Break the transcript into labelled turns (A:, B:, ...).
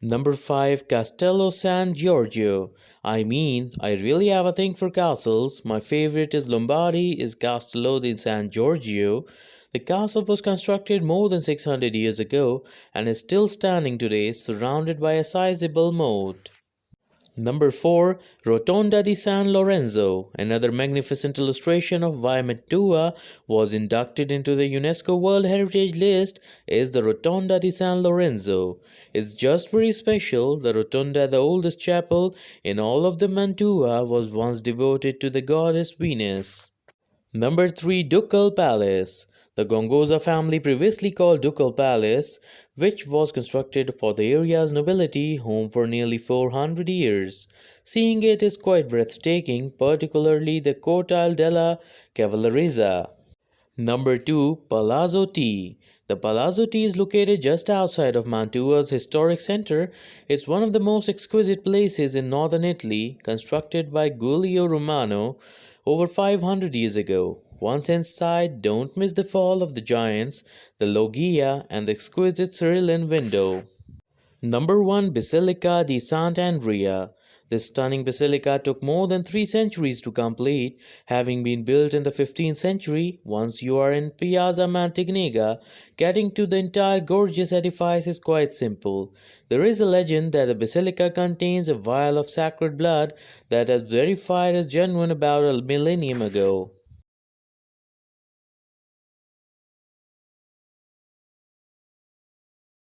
A: Number 5, Castello San Giorgio. I really have a thing for castles. My favorite is Lombardy is Castello di San Giorgio. The castle was constructed more than 600 years ago and is still standing today, surrounded by a sizable moat. Number 4, Rotonda di San Lorenzo. Another magnificent illustration of why Mantua was inducted into the UNESCO World Heritage List is the Rotonda di San Lorenzo. It's just very special. The Rotonda, the oldest chapel in all of the Mantua, was once devoted to the goddess Venus. Number 3, Ducal Palace. The Gonzaga family, previously called Ducal Palace, which was constructed for the area's nobility home for nearly 400 years. Seeing it is quite breathtaking, particularly the Cortile della Cavallerizza. Number 2, Palazzo T. The Palazzo T is located just outside of Mantua's historic center. It's one of the most exquisite places in northern Italy, constructed by Giulio Romano over 500 years ago. Once inside, don't miss the fall of the giants, the loggia, and the exquisite Cyrillian window. Number 1, Basilica di Sant'Andrea. This stunning basilica took more than 3 centuries to complete, having been built in the 15th century. Once you are in Piazza Mantegna, getting to the entire gorgeous edifice is quite simple. There is a legend that the basilica contains a vial of sacred blood that was verified as genuine about a millennium ago.